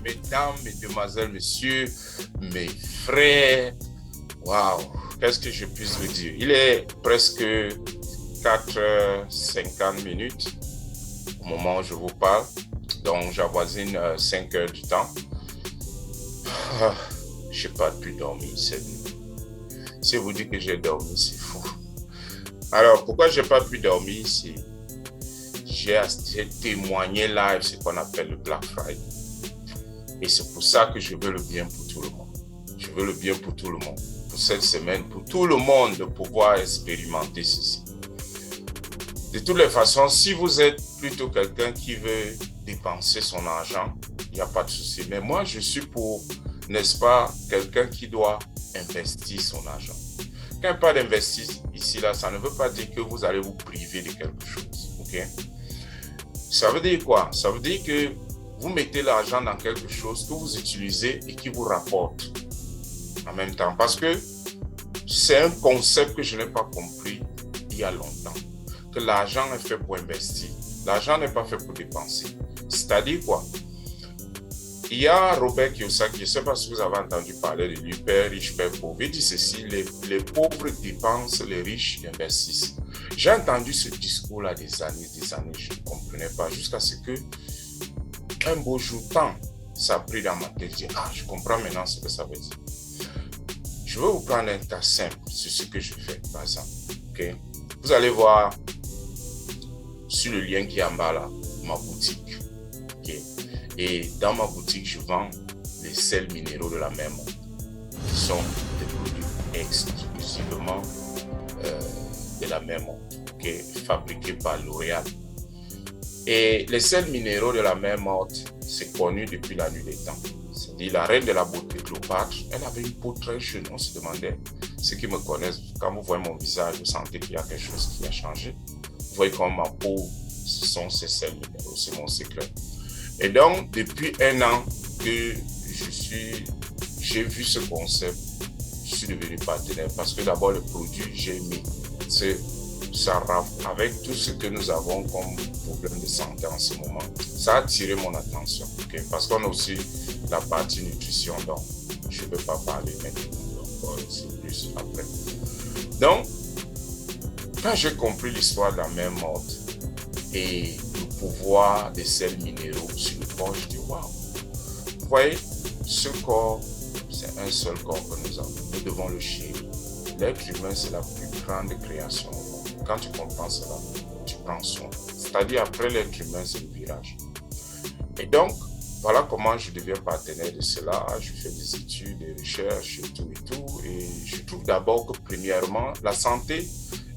Mesdames, mesdemoiselles, messieurs, mes frères. Waouh, qu'est-ce que je puisse vous dire? Il est presque 4h50 au moment où je vous parle, donc j'avoisine 5 heures du temps. Je n'ai pas pu dormir cette nuit. Si vous dites que j'ai dormi, c'est fou. Alors, pourquoi je n'ai pas pu dormir? J'ai témoigné live ce qu'on appelle le Black Friday. Et c'est pour ça que je veux le bien pour tout le monde. Je veux le bien pour tout le monde. Pour cette semaine, pour tout le monde de pouvoir expérimenter ceci. De toutes les façons, si vous êtes plutôt quelqu'un qui veut dépenser son argent, il n'y a pas de souci. Mais moi, je suis pour, n'est-ce pas, quelqu'un qui doit investir son argent. Quand on parle d'investir ici, là, ça ne veut pas dire que vous allez vous priver de quelque chose. Ok? Ça veut dire quoi? Ça veut dire que vous mettez l'argent dans quelque chose que vous utilisez et qui vous rapporte en même temps. Parce que c'est un concept que je n'ai pas compris il y a longtemps. Que l'argent est fait pour investir. L'argent n'est pas fait pour dépenser. C'est-à-dire quoi? Il y a Robert Kiyosaki, je ne sais pas si vous avez entendu parler de lui, père riche, père pauvre. Il dit ceci, les pauvres dépensent, les riches investissent. J'ai entendu ce discours-là des années, je ne comprenais pas, jusqu'à ce que un beau jour, ça a pris dans ma tête, je comprends maintenant ce que ça veut dire. Je vais vous prendre un cas simple, c'est ce que je fais, par exemple. Okay? Vous allez voir sur le lien qui est en bas là, ma boutique. Okay? Et dans ma boutique, je vends les sels minéraux de la mer Monde. Ce sont des produits exclusivement de la mer Monde, okay? Fabriqués par L'Oréal. Et les sels minéraux de la mer Morte, c'est connu depuis la nuit des temps. C'est-à-dire la reine de la beauté Cléopâtre, elle avait une peau très jeune. On se demandait, ceux qui me connaissent, quand vous voyez mon visage, vous sentez qu'il y a quelque chose qui a changé. Vous voyez comme ma peau, ce sont ces sels minéraux, c'est mon secret. Et donc, depuis un an que j'ai vu ce concept, je suis devenu partenaire parce que d'abord, le produit, j'ai mis, ça avec tout ce que nous avons comme problème de santé en ce moment, ça a attiré mon attention, okay? Parce qu'on a aussi la partie nutrition, donc je ne vais pas parler maintenant, donc c'est plus après. Donc, quand j'ai compris l'histoire de la mer Morte et le pouvoir des sels minéraux sur le corps, je dis waouh, vous voyez, ce corps, c'est un seul corps que nous avons, nous devons le chérir. L'être humain, c'est la plus grande création. Quand tu comprends cela, tu prends soin. C'est-à-dire, après l'être humain, c'est le virage. Et donc, voilà comment je deviens partenaire de cela. Je fais des études, des recherches et tout. Et je trouve d'abord que, premièrement, la santé,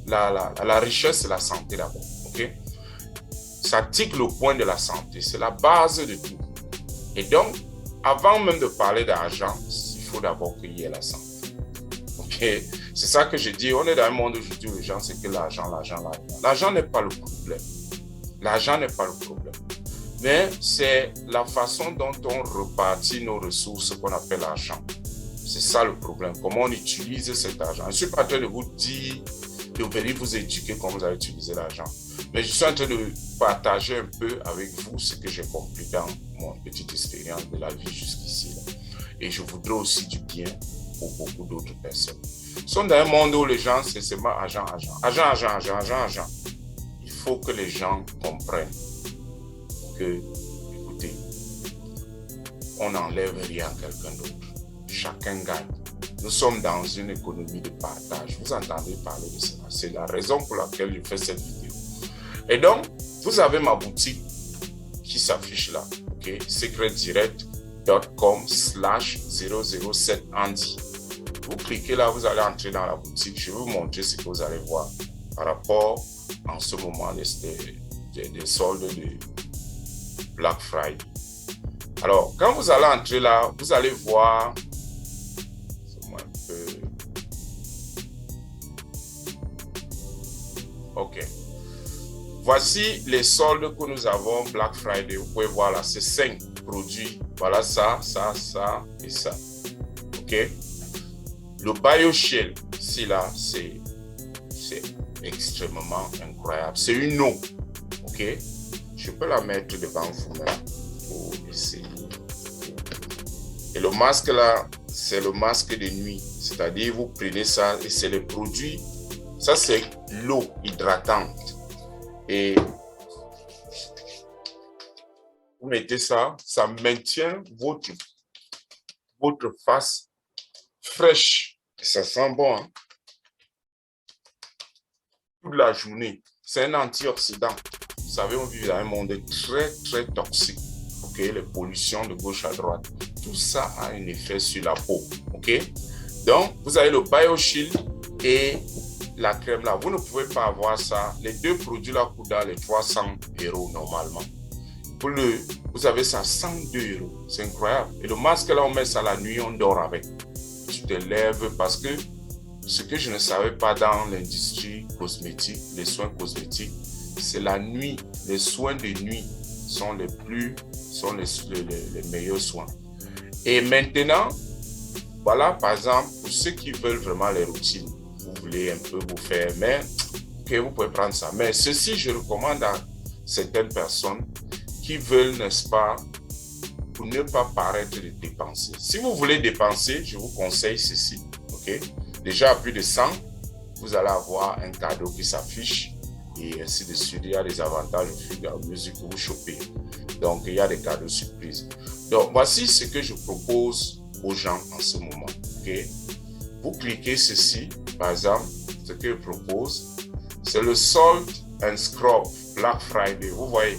la richesse, c'est la santé d'abord. Okay? Ça tique le point de la santé. C'est la base de tout. Et donc, avant même de parler d'argent, il faut d'abord qu'il y ait la santé. Okay? C'est ça que je dis. On est dans un monde où je dis aux gens, c'est que l'argent. L'argent n'est pas le problème. L'argent n'est pas le problème. Mais c'est la façon dont on repartit nos ressources qu'on appelle l'argent. C'est ça le problème. Comment on utilise cet argent. Je ne suis pas en train de vous dire, de venir vous éduquer comment vous allez utiliser l'argent. Mais je suis en train de partager un peu avec vous ce que j'ai compris dans mon petite expérience de la vie jusqu'ici. Et je voudrais aussi du bien pour beaucoup d'autres personnes. Nous sommes dans un monde où les gens, c'est seulement argent. Il faut que les gens comprennent que, écoutez, on n'enlève rien à quelqu'un d'autre. Chacun gagne. Nous sommes dans une économie de partage. Vous entendez parler de cela. C'est la raison pour laquelle je fais cette vidéo. Et donc, vous avez ma boutique qui s'affiche là. Okay? secretdirect.com/007Andy. Vous cliquez là, vous allez entrer dans la boutique. Je vais vous montrer ce que vous allez voir par rapport en ce moment des soldes de Black Friday. Alors, quand vous allez entrer là, vous allez voir. C'est-moi un peu. Ok. Voici les soldes que nous avons Black Friday. Vous pouvez voir là, c'est 5 produits. Voilà ça et ça. Ok. Le BioShield, ici là, c'est extrêmement incroyable. C'est une eau, ok? Je peux la mettre devant vous-même pour essayer. Et le masque là, c'est le masque de nuit. C'est-à-dire, vous prenez ça et c'est le produit. Ça, c'est l'eau hydratante. Et vous mettez ça, ça maintient votre face fraîche. Ça sent bon, hein? Toute la journée. C'est un antioxydant. Vous savez, on vit dans un monde très, très toxique. Ok, les pollutions de gauche à droite. Tout ça a un effet sur la peau. Ok, donc vous avez le BioShield et la crème là. Vous ne pouvez pas avoir ça. Les deux produits là coûtent dans les 300 € normalement. Vous avez ça 102 €. C'est incroyable. Et le masque là, on met ça la nuit, on dort avec. Tu te lèves parce que ce que je ne savais pas dans l'industrie cosmétique, les soins cosmétiques, c'est la nuit. Les soins de nuit sont les meilleurs soins. Et maintenant, voilà, par exemple, pour ceux qui veulent vraiment les routines, vous voulez un peu vous faire, mais ok, vous pouvez prendre ça. Mais ceci, je recommande à certaines personnes qui veulent, n'est-ce pas, pour ne pas paraître de dépenser. Si vous voulez dépenser, je vous conseille ceci, ok? Déjà, à plus de 100, vous allez avoir un cadeau qui s'affiche et ainsi de suite. Il y a des avantages au fur et à mesure que vous chopez. Donc, il y a des cadeaux surprises. Donc, voici ce que je propose aux gens en ce moment, ok? Vous cliquez ceci, par exemple, ce que je propose, c'est le Salt and Scrub Black Friday. Vous voyez,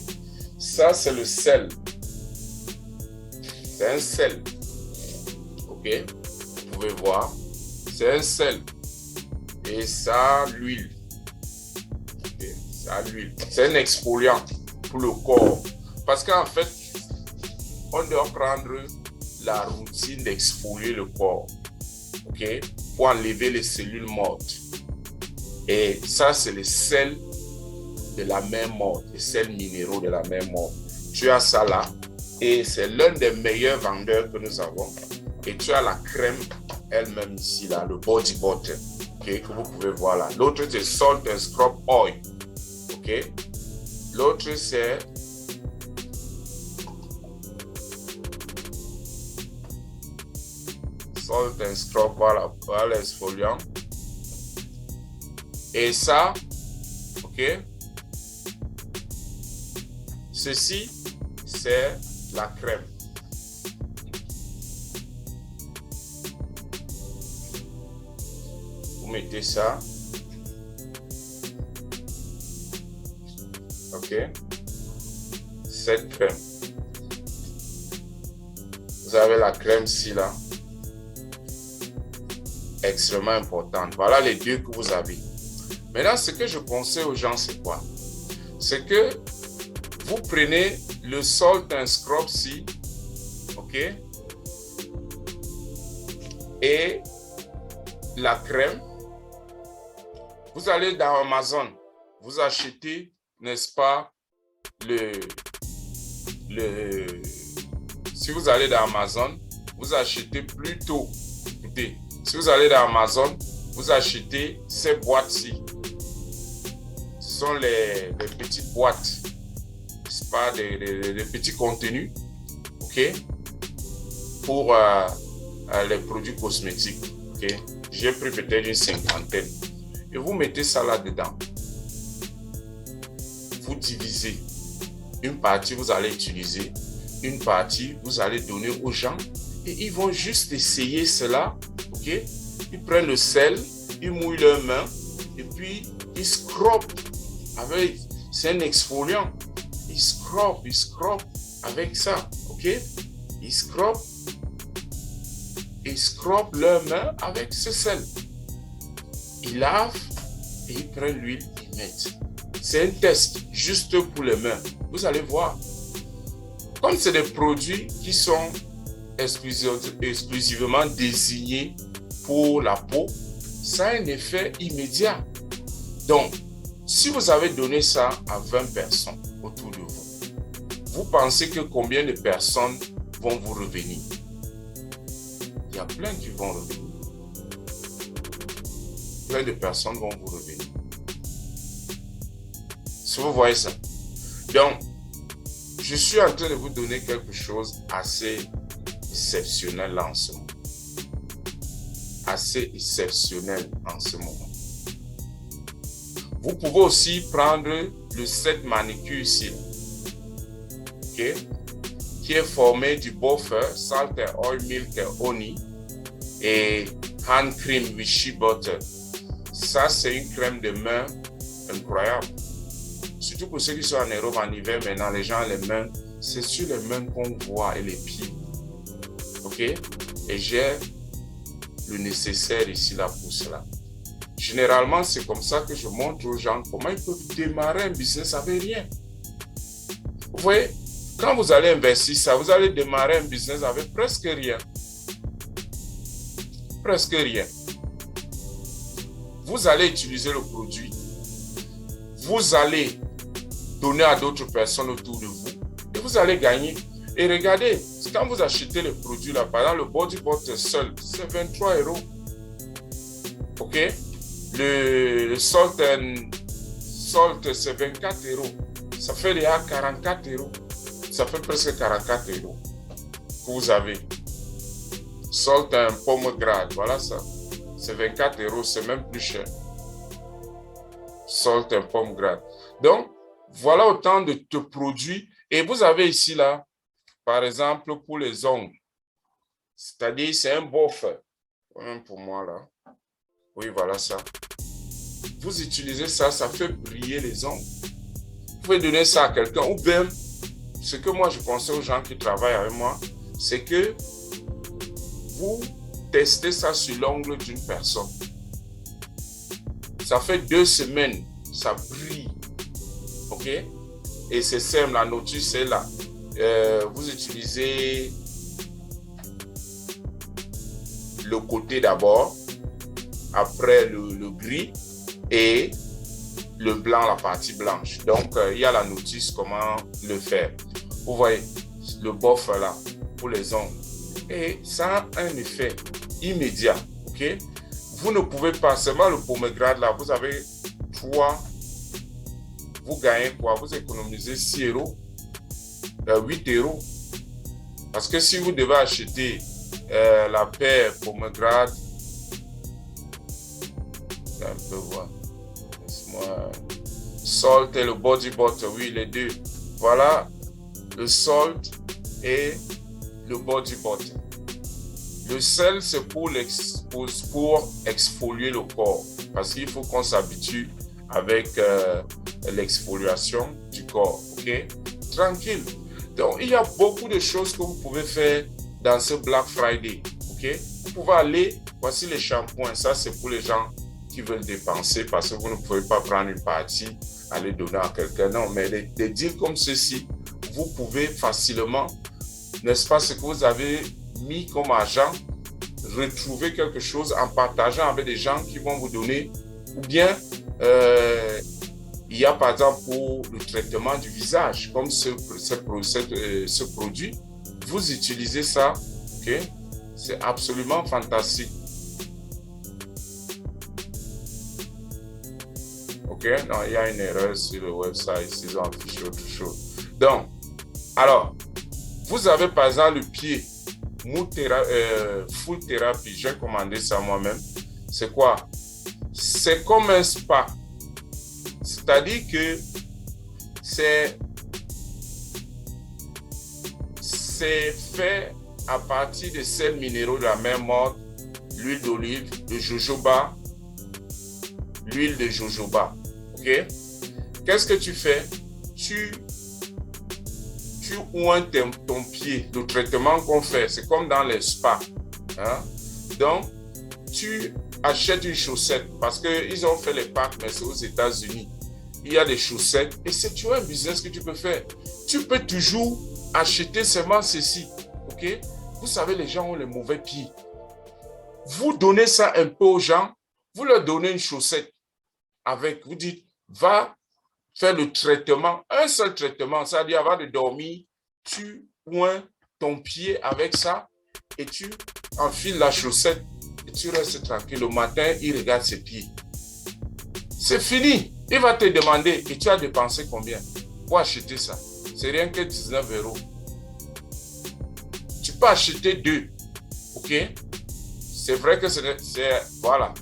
ça, c'est le sel. C'est un sel, ok? Vous pouvez voir. C'est un sel et ça l'huile. Okay. Ça l'huile. C'est un exfoliant pour le corps. Parce qu'en fait, on doit prendre la routine d'exfolier le corps. Ok? Pour enlever les cellules mortes. Et ça, c'est le sel de la mer morte, les sels minéraux de la mer morte. Tu as ça là et c'est l'un des meilleurs vendeurs que nous avons. Et tu as la crème elle-même ici, là, le body butter, okay, que vous pouvez voir là. L'autre, c'est Salt and Scrub Oil. Ok. L'autre, c'est Salt and Scrub, voilà, l'exfoliant. Et ça, ok. Ceci, c'est la crème. Mettez ça, ok, cette crème, vous avez la crème ici là, extrêmement importante. Voilà les deux que vous avez. Maintenant, ce que je conseille aux gens, c'est quoi? C'est que vous prenez le Salt and Scrub ici, ok, et la crème. Vous allez dans Amazon, vous achetez, n'est-ce pas, si vous allez dans Amazon, vous achetez plutôt, écoutez, si vous allez dans Amazon, vous achetez ces boîtes-ci. Ce sont les petites boîtes, n'est-ce pas, des petits contenus, ok, pour les produits cosmétiques, ok. J'ai pris peut-être une 50aine. Et vous mettez ça là-dedans. Vous divisez. Une partie, vous allez utiliser. Une partie, vous allez donner aux gens. Et ils vont juste essayer cela. Ok? Ils prennent le sel, ils mouillent leurs mains. Et puis, ils scrubent avec. C'est un exfoliant. Ils scrubent avec ça. Ok? Ils scrubent leurs mains avec ce sel. Ils lavent et ils prennent l'huile, ils mettent. C'est un test juste pour les mains. Vous allez voir. Comme c'est des produits qui sont exclusivement désignés pour la peau, ça a un effet immédiat. Donc, si vous avez donné ça à 20 personnes autour de vous, vous pensez que combien de personnes vont vous revenir? Il y a plein qui vont revenir. Plein de personnes vont vous revenir. Si vous voyez ça. Donc, je suis en train de vous donner quelque chose assez exceptionnel là en ce moment. Assez exceptionnel en ce moment. Vous pouvez aussi prendre le set manicure ici, okay, qui est formé du buffer, salt and oil, milk and honey et hand cream with shea butter. Ça, c'est une crème de main incroyable. Surtout pour ceux qui sont en Europe en hiver, maintenant, les gens, les mains, c'est sur les mains qu'on voit et les pieds. OK? Et j'ai le nécessaire ici là pour cela. Généralement, c'est comme ça que je montre aux gens comment ils peuvent démarrer un business avec rien. Vous voyez, quand vous allez investir ça, vous allez démarrer un business avec presque rien. Presque rien. Vous allez utiliser le produit. Vous allez donner à d'autres personnes autour de vous. Et vous allez gagner. Et regardez, quand vous achetez le produit là, par exemple, le body butter seul, c'est 23 €. OK? Le salt, c'est 24 €. Ça fait déjà 44 €. Ça fait presque 44 € que vous avez. Salt, un pomme grade, voilà ça. C'est 24 €, c'est même plus cher. Salt, un pomme grade. Donc, voilà autant de produits. Et vous avez ici là, par exemple, pour les ongles. C'est-à-dire, c'est un buffer. Même pour moi là. Oui, voilà ça. Vous utilisez ça, ça fait briller les ongles. Vous pouvez donner ça à quelqu'un. Ou bien, ce que moi je conseille aux gens qui travaillent avec moi, c'est que vous testez ça sur l'ongle d'une personne. Ça fait 2 semaines, ça brille. OK? Et c'est simple, la notice est là. Vous utilisez le côté d'abord, après le gris et le blanc, la partie blanche. Donc, il y a la notice comment le faire. Vous voyez, le buffer là, pour les ongles. Et ça a un effet immédiat. OK? Vous ne pouvez pas, seulement le pommegrade là, vous avez 3, vous gagnez quoi? Vous économisez 6 €, 8 €. Parce que si vous devez acheter la paire pommegrade, un peu voir. Salt et le body butter, oui, les deux. Voilà le salt et le body butter. Le sel, c'est pour exfolier le corps. Parce qu'il faut qu'on s'habitue avec l'exfoliation du corps. OK? Tranquille. Donc, il y a beaucoup de choses que vous pouvez faire dans ce Black Friday. OK? Vous pouvez aller, voici les shampoings. Ça, c'est pour les gens qui veulent dépenser parce que vous ne pouvez pas prendre une partie, aller donner à quelqu'un. Non, mais des deals comme ceci, vous pouvez facilement, n'est-ce pas, ce que vous avez mis comme argent, retrouver quelque chose en partageant avec des gens qui vont vous donner. Ou bien, il y a par exemple pour le traitement du visage, comme ce produit, vous utilisez ça, ok? C'est absolument fantastique. OK? Non, il y a une erreur sur le website, ils ont affiché autre chose. Donc, alors, vous avez par exemple le pied Full Therapy, j'ai commandé ça moi-même. C'est quoi? C'est comme un spa. C'est-à-dire que c'est fait à partir de sels minéraux de la même mode, l'huile d'olive, de jojoba, l'huile de jojoba. OK? Qu'est-ce que tu fais? Tu oins ton pied. Le traitement qu'on fait, c'est comme dans les spas. Hein? Donc, tu achètes une chaussette parce qu'ils ont fait les packs, mais c'est aux États-Unis. Il y a des chaussettes et c'est tu as un business que tu peux faire. Tu peux toujours acheter seulement ceci. OK? Vous savez, les gens ont les mauvais pieds. Vous donnez ça un peu aux gens, vous leur donnez une chaussette avec, vous dites, va faire le traitement, un seul traitement, c'est-à-dire avant de dormir, tu oins ton pied avec ça et tu enfiles la chaussette et tu restes tranquille. Le matin, il regarde ses pieds. C'est fini. Il va te demander et tu as dépensé combien pour acheter ça. c'est rien que 19 €. Tu peux acheter 2, ok? C'est vrai que c'est voilà.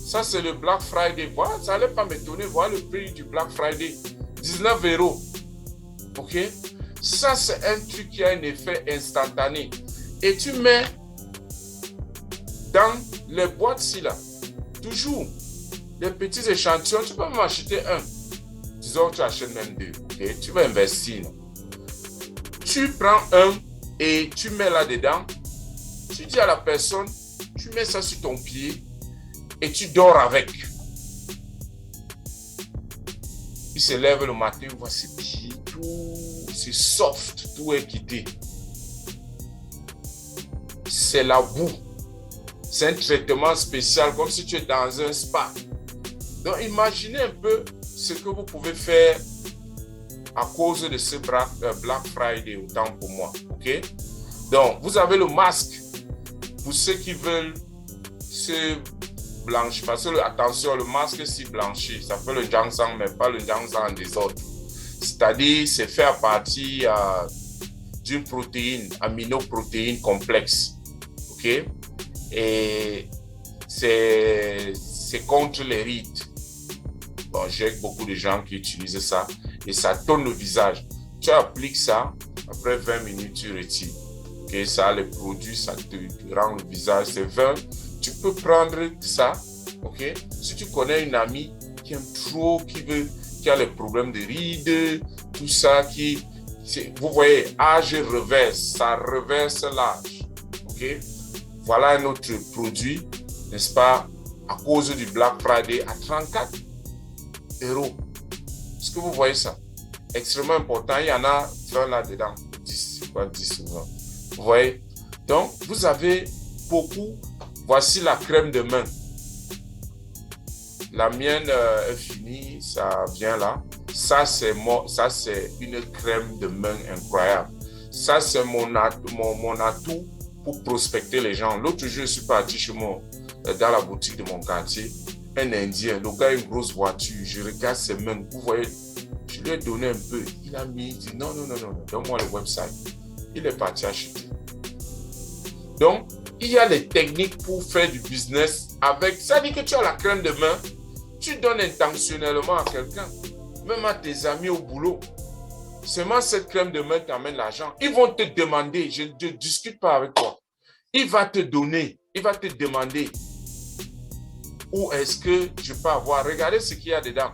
Ça, c'est le Black Friday. Voilà, ça n'allait pas m'étonner. Voilà le prix du Black Friday. 19 €. Ok? Ça, c'est un truc qui a un effet instantané. Et tu mets dans les boîtes-ci, là, toujours des petits échantillons. Tu peux même acheter un. Disons que tu achètes même 2. Ok? Tu vas investir. Tu prends un et tu mets là-dedans. Tu dis à la personne, tu mets ça sur ton pied et tu dors avec. Il se lève le matin, il voit ses pieds, tout, c'est soft, tout est quitté. C'est la boue. C'est un traitement spécial, comme si tu es dans un spa. Donc, imaginez un peu ce que vous pouvez faire à cause de ce Black Friday, autant pour moi. Ok? Donc, vous avez le masque pour ceux qui veulent se blanchir. Parce que, attention, le masque s'y blanchit. Ça fait le ginseng, mais pas le ginseng des autres. C'est-à-dire, c'est fait à partir d'une protéine, aminoprotéine complexe. Ok? Et c'est contre les rides. Bon, j'ai beaucoup de gens qui utilisent ça et ça tonne le visage. Tu appliques ça, après 20 minutes, tu retires. Okay, ça, les produits, ça te rend le visage, c'est 20. Tu peux prendre ça, ok? Si tu connais une amie qui aime trop, qui a les problèmes de rides, tout ça, vous voyez, âge reverse, ça reverse l'âge, ok? Voilà un autre produit, n'est-ce pas, à cause du Black Friday à 34 €. Est-ce que vous voyez ça? Extrêmement important. Il y en a 20 là-dedans. 10, quoi, 10 ou 20. Vous voyez? Donc, vous avez beaucoup. Voici la crème de main. La mienne est finie. Ça vient là. Ça, c'est une crème de main incroyable. Ça, c'est mon atout pour prospecter les gens. L'autre jour, je suis parti chez moi, dans la boutique de mon quartier. Un Indien, le gars a une grosse voiture. Je regarde ses mains. Vous voyez, je lui ai donné un peu. Il a mis, il dit non, donne-moi le website. Il est parti acheter. Donc, il y a les techniques pour faire du business avec. Ça dit que tu as la crème de main, tu donnes intentionnellement à quelqu'un, même à tes amis au boulot. Seulement cette crème de main t'amène l'argent. Ils vont te demander, je ne discute pas avec toi. Il va te donner, il va te demander où est-ce que je peux avoir. Regardez ce qu'il y a dedans.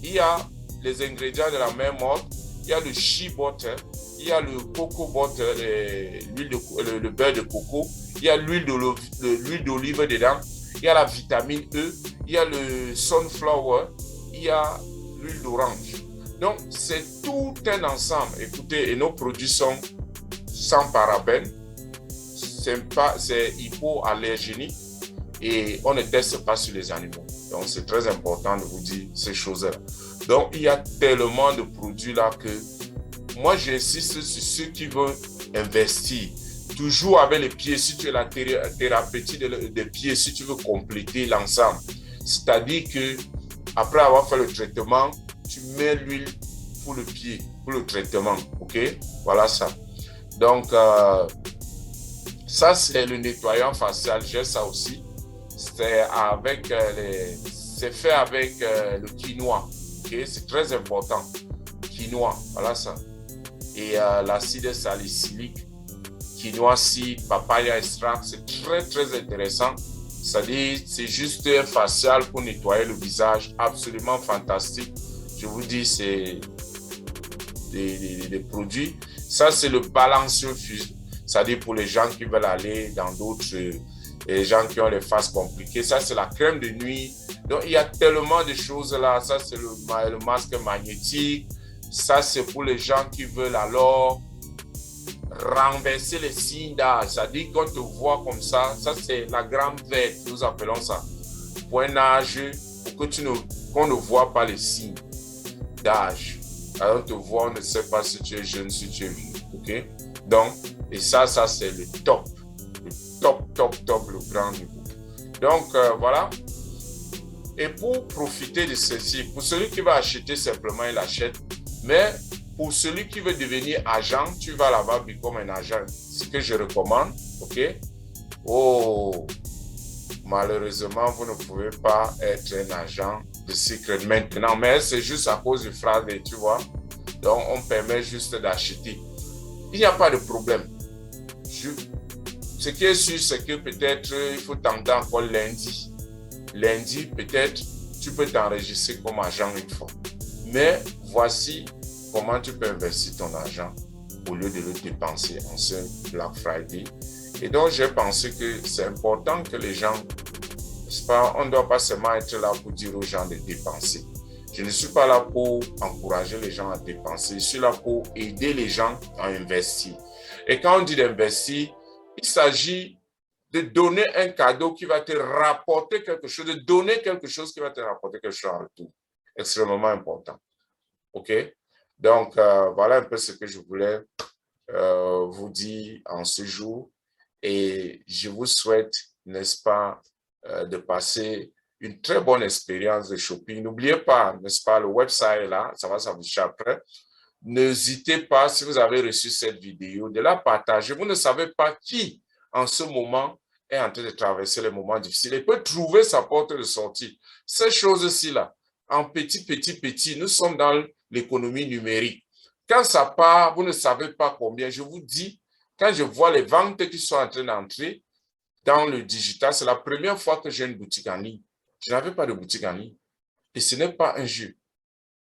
Il y a les ingrédients de la même ordre. Il y a le shea butter, il y a le coco butter, le beurre de coco, il y a l'huile d'olive dedans, il y a la vitamine E, il y a le sunflower, il y a l'huile d'orange. Donc, c'est tout un ensemble. Écoutez, et nos produits sont sans parabènes, c'est hypoallergénique et on ne teste pas sur les animaux. Donc, c'est très important de vous dire ces choses-là. Donc, il y a tellement de produits là que moi, j'insiste sur ceux qui veulent investir. Toujours avec les pieds, si tu es la thérapeutique des pieds, si tu veux compléter l'ensemble. C'est-à-dire que après avoir fait le traitement, tu mets l'huile pour le pied, pour le traitement. OK? Voilà ça. Donc, ça, c'est le nettoyant facial. J'ai ça aussi. C'est fait avec le quinoa. Okay? C'est très important. Quinoa, voilà ça. Et l'acide salicylique, quinoa seed, papaya extract, c'est très très intéressant. C'est-à-dire, c'est juste un facial pour nettoyer le visage, absolument fantastique. Je vous dis, c'est des produits. Ça, c'est le balancieux fusion. C'est-à-dire pour les gens qui veulent aller dans d'autres, les gens qui ont les faces compliquées. Ça, c'est la crème de nuit. Donc, il y a tellement de choses là. Ça, c'est le masque magnétique. Ça, c'est pour les gens qui veulent alors renverser les signes d'âge. C'est-à-dire qu'on te voit comme ça. Ça, c'est la grande verte, nous appelons ça. Pour un âge, pour que qu'on ne voit pas les signes d'âge. Alors, on te voit, on ne sait pas si tu es jeune, si tu es vieux. OK? Donc, et ça c'est le top. Le top, le grand niveau. Donc, voilà. Et pour profiter de ceci, pour celui qui va acheter simplement, il achète. Mais pour celui qui veut devenir agent, tu vas là-bas comme un agent. Ce que je recommande, ok? Oh, malheureusement, vous ne pouvez pas être un agent de Secret maintenant, mais c'est juste à cause du Friday, tu vois. Donc, on permet juste d'acheter. Il n'y a pas de problème. Ce qui est sûr, c'est que peut-être il faut tenter encore lundi. Lundi, peut-être, tu peux t'enregistrer comme agent une fois. Mais voici comment tu peux investir ton argent au lieu de le dépenser en ce Black Friday. Et donc, j'ai pensé que c'est important que les gens, n'est-ce pas, on ne doit pas seulement être là pour dire aux gens de dépenser. Je ne suis pas là pour encourager les gens à dépenser. Je suis là pour aider les gens à investir. Et quand on dit d'investir, il s'agit de donner un cadeau qui va te rapporter quelque chose, de donner quelque chose qui va te rapporter quelque chose en retour. Extrêmement important. OK? Donc, voilà un peu ce que je voulais vous dire en ce jour. Et je vous souhaite, n'est-ce pas, de passer une très bonne expérience de shopping. N'oubliez pas, n'est-ce pas, le website est là, ça va s'afficher après. N'hésitez pas, si vous avez reçu cette vidéo, de la partager. Vous ne savez pas qui, en ce moment, est en train de traverser les moments difficiles et peut trouver sa porte de sortie. Ces choses-ci là, en petit, nous sommes dans l'économie numérique. Quand ça part, vous ne savez pas combien. Je vous dis, quand je vois les ventes qui sont en train d'entrer dans le digital, c'est la première fois que j'ai une boutique en ligne. Je n'avais pas de boutique en ligne. Et ce n'est pas un jeu.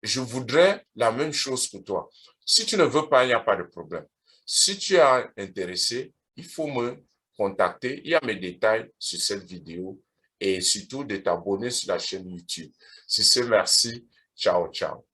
Je voudrais la même chose pour toi. Si tu ne veux pas, il n'y a pas de problème. Si tu es intéressé, il faut me contacter. Il y a mes détails sur cette vidéo et surtout de t'abonner sur la chaîne YouTube. Si c'est merci, ciao, ciao.